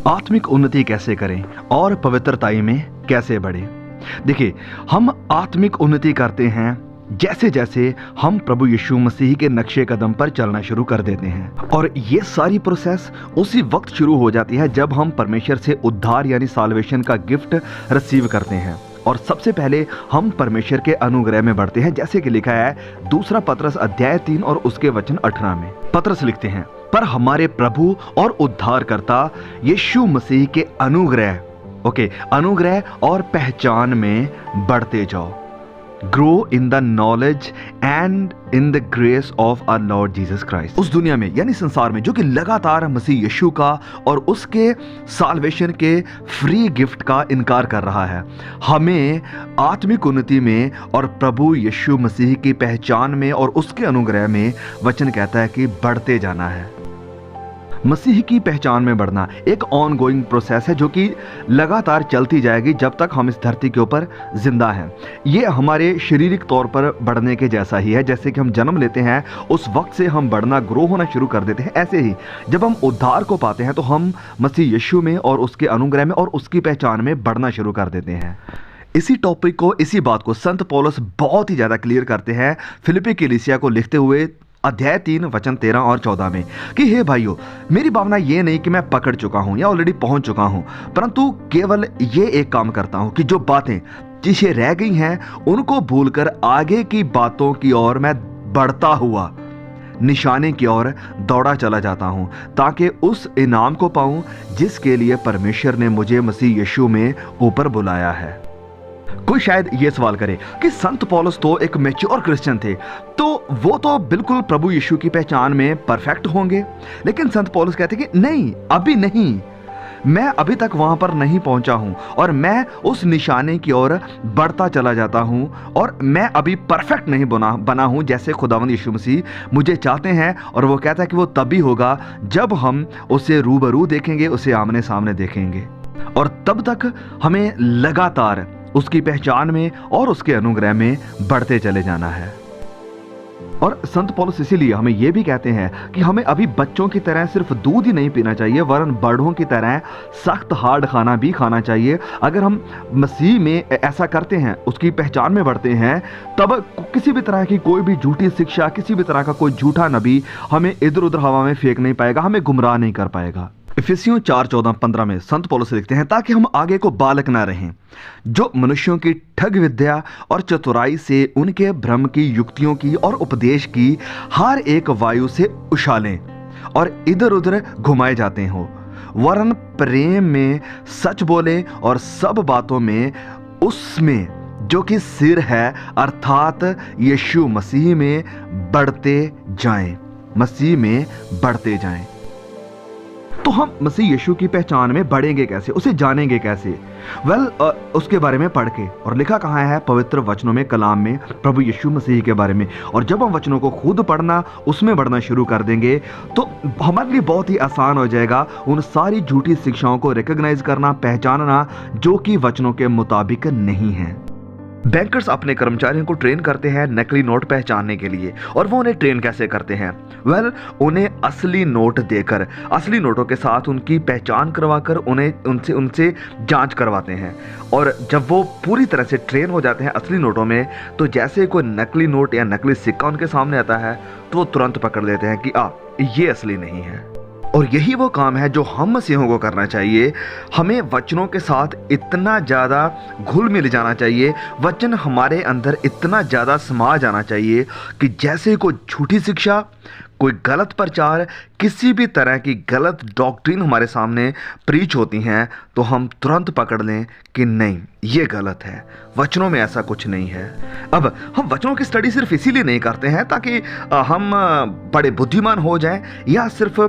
आत्मिक उन्नति कैसे करें और पवित्रताई में कैसे बढ़े। देखिए, हम आत्मिक उन्नति करते हैं जैसे जैसे हम प्रभु यीशु मसीह के नक्शे कदम पर चलना शुरू कर देते हैं। और ये सारी प्रोसेस उसी वक्त शुरू हो जाती है जब हम परमेश्वर से उद्धार यानी साल्वेशन का गिफ्ट रिसीव करते हैं। और सबसे पहले हम परमेश्वर के अनुग्रह में बढ़ते हैं, जैसे कि लिखा है दूसरा पतरस अध्याय 3 और उसके वचन 18 में। पतरस लिखते हैं, पर हमारे प्रभु और उद्धारकर्ता यीशु मसीह के अनुग्रह और पहचान में बढ़ते जाओ। Grow in the knowledge and in the grace of our Lord Jesus Christ. उस दुनिया में यानी संसार में जो कि लगातार मसीह यीशु का और उसके साल्वेशन के फ्री गिफ्ट का इनकार कर रहा है, हमें आत्मिक उन्नति में और प्रभु यीशु मसीह की पहचान में और उसके अनुग्रह में वचन कहता है कि बढ़ते जाना है। मसीह की पहचान में बढ़ना एक ऑनगोइंग प्रोसेस है जो कि लगातार चलती जाएगी जब तक हम इस धरती के ऊपर जिंदा हैं। ये हमारे शारीरिक तौर पर बढ़ने के जैसा ही है। जैसे कि हम जन्म लेते हैं उस वक्त से हम बढ़ना, ग्रो होना शुरू कर देते हैं, ऐसे ही जब हम उद्धार को पाते हैं तो हम मसीह यीशु में और उसके अनुग्रह में और उसकी पहचान में बढ़ना शुरू कर देते हैं। इसी टॉपिक को, इसी बात को संत पौलुस बहुत ही ज़्यादा क्लियर करते हैं फिलिप्पी कलीसिया को लिखते हुए अध्याय 3 वचन 13 और 14 में कि हे भाइयों, मेरी भावना ये नहीं कि मैं पकड़ चुका हूं या ऑलरेडी पहुंच चुका हूं, परंतु केवल ये एक काम करता हूं कि जो बातें पीछे रह गई हैं उनको भूलकर आगे की बातों की ओर मैं बढ़ता हुआ निशाने की ओर दौड़ा चला जाता हूं, ताकि उस इनाम को पाऊं जिसके लिए परमेश्वर ने मुझे मसीह यीशु में ऊपर बुलाया है। कोई शायद ये सवाल करे कि संत पौलुस तो एक मैच्योर क्रिश्चियन थे, तो वो तो बिल्कुल प्रभु यीशु की पहचान में परफेक्ट होंगे। लेकिन संत पौलुस कहते कि नहीं, अभी नहीं, मैं अभी तक वहां पर नहीं पहुंचा हूं और मैं उस निशाने की ओर बढ़ता चला जाता हूं और मैं अभी परफेक्ट नहीं बना हूं जैसे खुदावंद यीशु मसीह मुझे चाहते हैं। और वो कहता है कि वो तभी होगा जब हम उसे रूबरू देखेंगे, उसे आमने सामने देखेंगे। और तब तक हमें लगातार उसकी पहचान में और उसके अनुग्रह में बढ़ते चले जाना है। और संत पौलुस इसीलिए हमें यह भी कहते हैं कि हमें अभी बच्चों की तरह सिर्फ दूध ही नहीं पीना चाहिए, वरन बड़ों की तरह सख्त हार्ड खाना भी खाना चाहिए। अगर हम मसीह में ऐसा करते हैं, उसकी पहचान में बढ़ते हैं, तब किसी भी तरह की कोई भी झूठी शिक्षा, किसी भी तरह का कोई झूठा नबी हमें इधर उधर हवा में फेंक नहीं पाएगा, हमें गुमराह नहीं कर पाएगा। इफिसियों 4:14-15 में संत पौलुस लिखते हैं, ताकि हम आगे को बालक ना रहें, जो मनुष्यों की ठग विद्या और चतुराई से उनके भ्रम की युक्तियों की और उपदेश की हर एक वायु से उछालें और इधर उधर घुमाए जाते हो, वरन प्रेम में सच बोले और सब बातों में उसमें जो कि सिर है अर्थात यीशु मसीह में बढ़ते जाएं। मसीह में बढ़ते जाएं। तो हम मसीह यीशु की पहचान में बढ़ेंगे कैसे, उसे जानेंगे कैसे? उसके बारे में पढ़ के, और लिखा कहाँ है पवित्र वचनों में, कलाम में, प्रभु यीशु मसीह के बारे में। और जब हम वचनों को खुद पढ़ना, उसमें बढ़ना शुरू कर देंगे तो हमारे लिए बहुत ही आसान हो जाएगा उन सारी झूठी शिक्षाओं को रिकॉग्नाइज करना, पहचानना जो कि वचनों के मुताबिक नहीं है। बैंकर्स अपने कर्मचारियों को ट्रेन करते हैं नकली नोट पहचानने के लिए। और वो उन्हें ट्रेन कैसे करते हैं? उन्हें असली नोट देकर, असली नोटों के साथ उनकी पहचान करवाकर उन्हें उनसे जांच करवाते हैं। और जब वो पूरी तरह से ट्रेन हो जाते हैं असली नोटों में, तो जैसे कोई नकली नोट या नकली सिक्का उनके सामने आता है तो वो तुरंत पकड़ लेते हैं कि ये असली नहीं है। और यही वो काम है जो हम मसीहों को करना चाहिए। हमें वचनों के साथ इतना ज़्यादा घुल मिल जाना चाहिए, वचन हमारे अंदर इतना ज़्यादा समा जाना चाहिए कि जैसे कोई झूठी शिक्षा, कोई गलत प्रचार, किसी भी तरह की गलत डॉक्ट्रिन हमारे सामने प्रीच होती हैं तो हम तुरंत पकड़ लें कि नहीं, ये गलत है, वचनों में ऐसा कुछ नहीं है। अब हम वचनों की स्टडी सिर्फ इसीलिए नहीं करते हैं ताकि हम बड़े बुद्धिमान हो जाएं या सिर्फ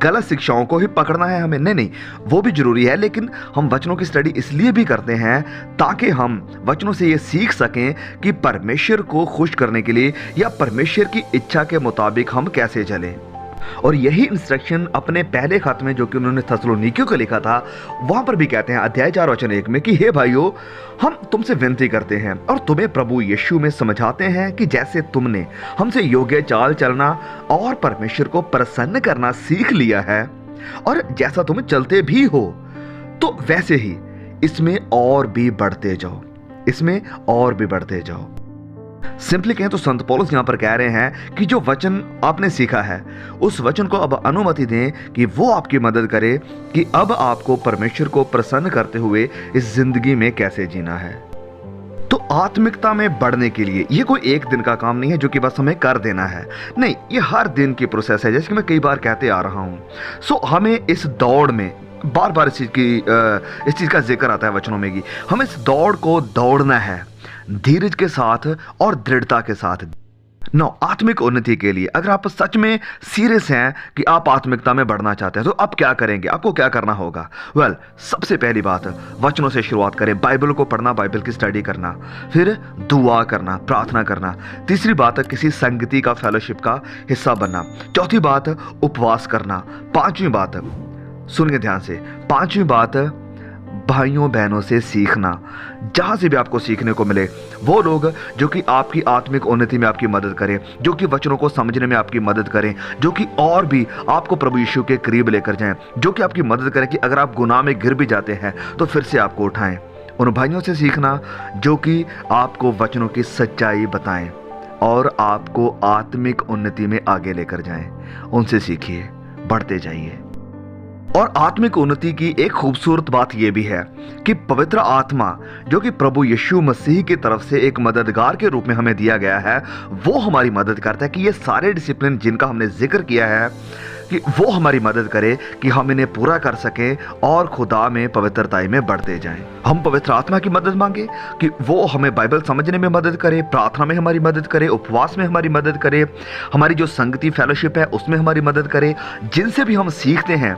गलत शिक्षाओं को ही पकड़ना है हमें, नहीं, वो भी जरूरी है। लेकिन हम वचनों की स्टडी इसलिए भी करते हैं ताकि हम वचनों से ये सीख सकें कि परमेश्वर को खुश करने के लिए या परमेश्वर की इच्छा के मुताबिक हम कैसे चलें। और यही इंस्ट्रक्शन अपने पहले खत में जो कि उन्होंने थस्सलुनीकियों को लिखा था, वहां पर भी कहते हैं अध्याय 4 वचन 1 में कि हे भाइयों, हम तुमसे विनती करते हैं और तुम्हें प्रभु यीशु में समझाते हैं कि जैसे तुमने हमसे योग्य चाल चलना और परमेश्वर को प्रसन्न करना सीख लिया है, और जैसा तुम चलते भी हो तो वैसे ही इसमें और भी बढ़ते जाओ, इसमें और भी बढ़ते जाओ। सिंपली कहें तो संत पौलुस यहां पर कह रहे हैं कि जो वचन आपने सीखा है उस वचन को अब अनुमति दें कि वो आपकी मदद करे कि अब आपको परमेश्वर को प्रसन्न करते हुए इस जिंदगी में कैसे जीना है। तो आत्मिकता में बढ़ने के लिए ये कोई एक दिन का काम नहीं है जो कि बस हमें कर देना है, नहीं, ये हर दिन की प्रोसेस है, जैसे कि मैं कई बार कहते आ रहा हूं। सो हमें इस दौड़ में बार बार इस चीज का जिक्र आता है वचनों में कि हमें इस दौड़ को दौड़ना है धीरज के साथ और दृढ़ता के साथ। आत्मिक उन्नति के लिए अगर आप सच में सीरियस हैं कि आप आत्मिकता में बढ़ना चाहते हैं तो आप क्या करेंगे, आपको क्या करना होगा? सबसे पहली बात, वचनों से शुरुआत करें, बाइबल को पढ़ना, बाइबल की स्टडी करना, फिर दुआ करना, प्रार्थना करना। तीसरी बात, किसी संगति का, फेलोशिप का हिस्सा बनना। चौथी बात, उपवास करना। पांचवी बात, सुनिए ध्यान से, पांचवी बात, भाइयों बहनों से सीखना। जहां से भी आपको सीखने को मिले, वो लोग जो कि आपकी आत्मिक उन्नति में आपकी मदद करें, जो कि वचनों को समझने में आपकी मदद करें, जो कि और भी आपको प्रभु यीशु के करीब लेकर जाएं, जो कि आपकी मदद करें कि अगर आप गुनाह में गिर भी जाते हैं तो फिर से आपको उठाएं। उन भाइयों से सीखना जो कि आपको वचनों की सच्चाई बताएं और आपको आत्मिक उन्नति में आगे लेकर जाएं। उनसे सीखिए, बढ़ते जाइए। और आत्मिक उन्नति की एक खूबसूरत बात यह भी है कि पवित्र आत्मा जो कि प्रभु यीशु मसीह की तरफ से एक मददगार के रूप में हमें दिया गया है, वो हमारी मदद करता है कि ये सारे डिसिप्लिन जिनका हमने जिक्र किया है कि वो हमारी मदद करे कि हम इन्हें पूरा कर सकें और खुदा में पवित्रता में बढ़ते जाएं। हम पवित्र आत्मा की मदद मांगे कि वो हमें बाइबल समझने में मदद करे, प्रार्थना में हमारी मदद करे, उपवास में हमारी मदद करे, हमारी जो संगति फेलोशिप है उसमें हमारी मदद करे। जिनसे भी हम सीखते हैं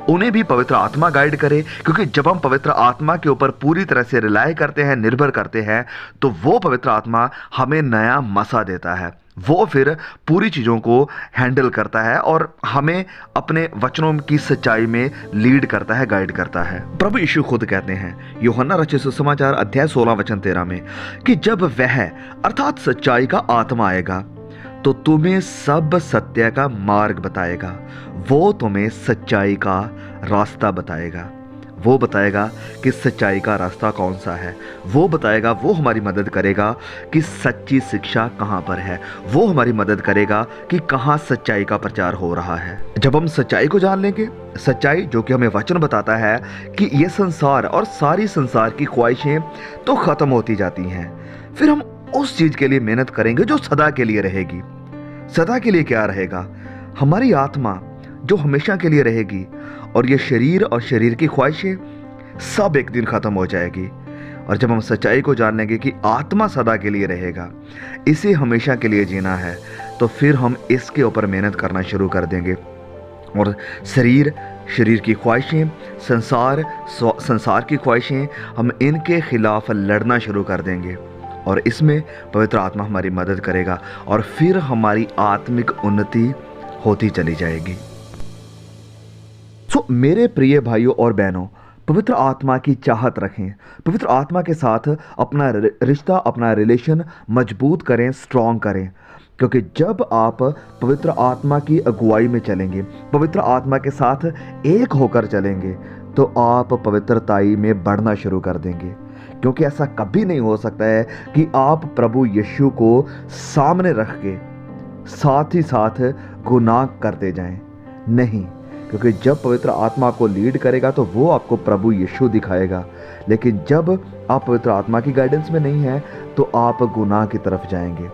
उन्हें भी पवित्र आत्मा गाइड करे, क्योंकि जब हम पवित्र आत्मा के ऊपर पूरी तरह से रिलाय करते हैं, निर्भर करते हैं, तो वो पवित्र आत्मा हमें नया मसा देता है। वो फिर पूरी चीज़ों को हैंडल करता है और हमें अपने वचनों की सच्चाई में लीड करता है, गाइड करता है। प्रभु यीशु खुद कहते हैं यूहन्ना रचित सुसमाचार अध्याय 16 वचन 13 में कि जब वह अर्थात सच्चाई का आत्मा आएगा तो तुम्हें सब सत्य का मार्ग बताएगा। वो तुम्हें सच्चाई का रास्ता बताएगा। वो बताएगा कि सच्चाई का रास्ता कौन सा है। वो बताएगा, वो हमारी मदद करेगा कि सच्ची शिक्षा कहाँ पर है। वो हमारी मदद करेगा कि कहाँ सच्चाई का प्रचार हो रहा है। जब हम सच्चाई को जान लेंगे, सच्चाई जो कि हमें वचन बताता है कि ये संसार और सारी संसार की ख्वाहिशें तो खत्म होती जाती हैं, फिर हम उस चीज के लिए मेहनत करेंगे जो सदा के लिए रहेगी। सदा के लिए क्या रहेगा? हमारी आत्मा जो हमेशा के लिए रहेगी, और ये शरीर और शरीर की ख्वाहिशें सब एक दिन खत्म हो जाएगी। और जब हम सच्चाई को जान लेंगे कि आत्मा सदा के लिए रहेगा, इसे हमेशा के लिए जीना है, तो फिर हम इसके ऊपर मेहनत करना शुरू कर देंगे। और शरीर की ख्वाहिशें, संसार की ख्वाहिशें, हम इनके खिलाफ लड़ना शुरू कर देंगे और इसमें पवित्र आत्मा हमारी मदद करेगा और फिर हमारी आत्मिक उन्नति होती चली जाएगी। मेरे प्रिय भाइयों और बहनों, पवित्र आत्मा की चाहत रखें। पवित्र आत्मा के साथ अपना रिश्ता, अपना रिलेशन मजबूत करें, स्ट्रॉन्ग करें, क्योंकि जब आप पवित्र आत्मा की अगुवाई में चलेंगे, पवित्र आत्मा के साथ एक होकर चलेंगे, तो आप पवित्रताई में बढ़ना शुरू कर देंगे। क्योंकि ऐसा कभी नहीं हो सकता है कि आप प्रभु यीशु को सामने रख के साथ ही साथ गुनाह करते जाएं। नहीं, क्योंकि जब पवित्र आत्मा को लीड करेगा तो वो आपको प्रभु यीशु दिखाएगा। लेकिन जब आप पवित्र आत्मा की गाइडेंस में नहीं हैं तो आप गुनाह की तरफ जाएंगे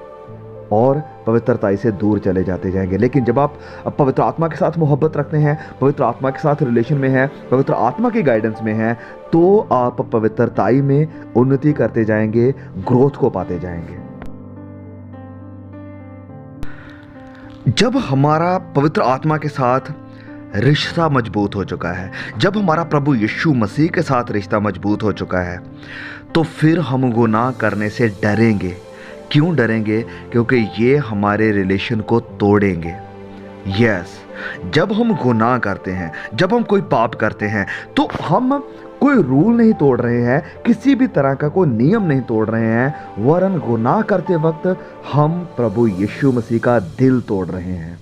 और पवित्रता से दूर चले जाते जाएंगे। लेकिन जब आप पवित्र आत्मा के साथ मोहब्बत रखते हैं, पवित्र आत्मा के साथ रिलेशन में हैं, पवित्र आत्मा की गाइडेंस में हैं, तो आप पवित्रताई में उन्नति करते जाएंगे, ग्रोथ को पाते जाएंगे। जब हमारा पवित्र आत्मा के साथ रिश्ता मजबूत हो चुका है, जब हमारा प्रभु यीशु मसीह के साथ रिश्ता मजबूत हो चुका है, तो फिर हम गुनाह करने से डरेंगे। क्यों डरेंगे? क्योंकि ये हमारे रिलेशन को तोड़ेंगे। यस, जब हम गुनाह करते हैं, जब हम कोई पाप करते हैं, तो हम कोई रूल नहीं तोड़ रहे हैं, किसी भी तरह का कोई नियम नहीं तोड़ रहे हैं, वरन गुनाह करते वक्त हम प्रभु यीशु मसीह का दिल तोड़ रहे हैं।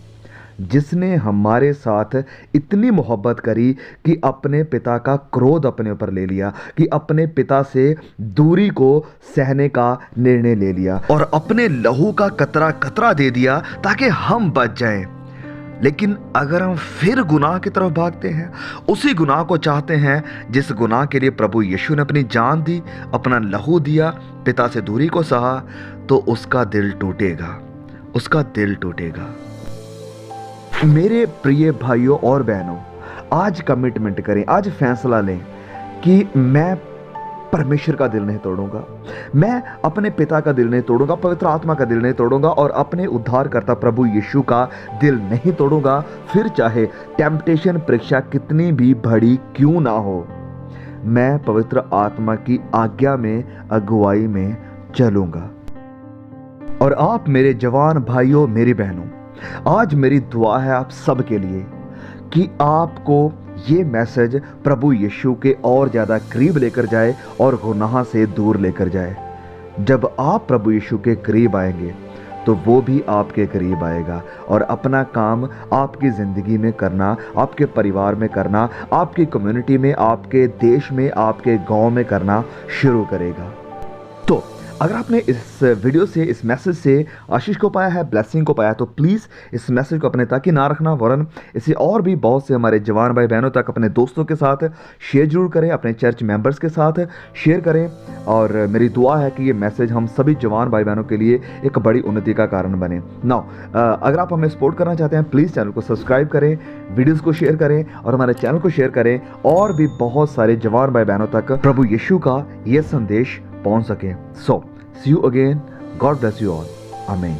जिसने हमारे साथ इतनी मोहब्बत करी कि अपने पिता का क्रोध अपने ऊपर ले लिया, कि अपने पिता से दूरी को सहने का निर्णय ले लिया और अपने लहू का कतरा कतरा दे दिया ताकि हम बच जाएं। लेकिन अगर हम फिर गुनाह की तरफ भागते हैं, उसी गुनाह को चाहते हैं जिस गुनाह के लिए प्रभु यीशु ने अपनी जान दी, अपना लहू दिया, पिता से दूरी को सहा, तो उसका दिल टूटेगा, उसका दिल टूटेगा। मेरे प्रिय भाइयों और बहनों, आज कमिटमेंट करें, आज फैसला लें कि मैं परमेश्वर का दिल नहीं तोड़ूंगा, मैं अपने पिता का दिल नहीं तोड़ूंगा, पवित्र आत्मा का दिल नहीं तोड़ूंगा और अपने उद्धारकर्ता प्रभु यीशु का दिल नहीं तोड़ूंगा, फिर चाहे टेम्पटेशन परीक्षा कितनी भी बड़ी क्यों ना हो। मैं पवित्र आत्मा की आज्ञा में, अगुवाई में चलूंगा। और आप मेरे जवान भाइयों, मेरी बहनों, आज मेरी दुआ है आप सब के लिए कि आपको ये मैसेज प्रभु यीशु के और ज़्यादा करीब लेकर जाए और गुनाह से दूर लेकर जाए। जब आप प्रभु यीशु के करीब आएंगे तो वो भी आपके करीब आएगा और अपना काम आपकी ज़िंदगी में करना, आपके परिवार में करना, आपकी कम्युनिटी में, आपके देश में, आपके गांव में करना शुरू करेगा। तो अगर आपने इस वीडियो से, इस मैसेज से आशीष को पाया है, ब्लेसिंग को पाया, तो प्लीज़ इस मैसेज को अपने तक ही ना रखना, वरन इसे और भी बहुत से हमारे जवान भाई बहनों तक, अपने दोस्तों के साथ शेयर जरूर करें, अपने चर्च मेंबर्स के साथ शेयर करें। और मेरी दुआ है कि ये मैसेज हम सभी जवान भाई बहनों के लिए एक बड़ी उन्नति का कारण बने। नाउ अगर आप हमें सपोर्ट करना चाहते हैं, प्लीज़ चैनल को सब्सक्राइब करें, वीडियोज़ को शेयर करें और हमारे चैनल को शेयर करें और भी बहुत सारे जवान भाई बहनों तक प्रभु यीशु का ये संदेश पहुँच सके। So, see you again. God bless you all. Amen.